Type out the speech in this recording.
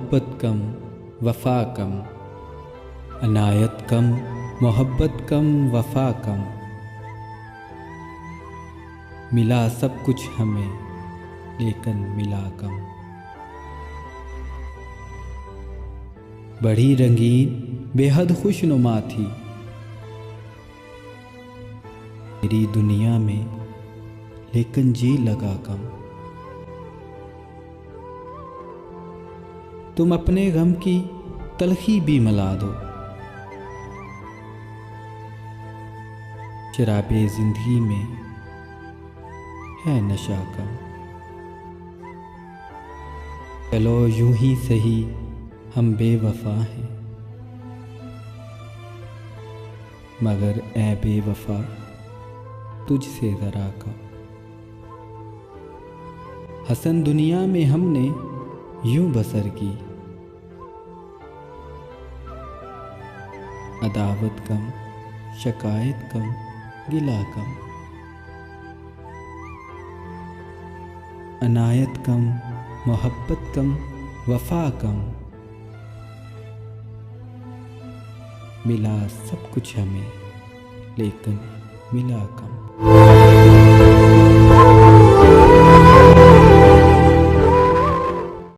मोहब्बत कम वफ़ा कम, अनायत कम मोहब्बत कम वफ़ा कम। मिला सब कुछ हमें लेकिन मिला कम। बड़ी रंगीन बेहद खुशनुमा थी मेरी दुनिया में, लेकिन जी लगा कम। तुम अपने गम की तलखी भी मिला दो, शराबे जिंदगी में है नशा कम। चलो यूं ही सही हम बेवफा हैं, मगर ऐ बेवफा तुझसे ज़रा कम। हसन दुनिया में हमने यूं बसर की, अदावत कम शिकायत कम गिला कम। अनायत कम मोहब्बत कम वफ़ा कम। मिला सब कुछ हमें लेकिन मिला कम।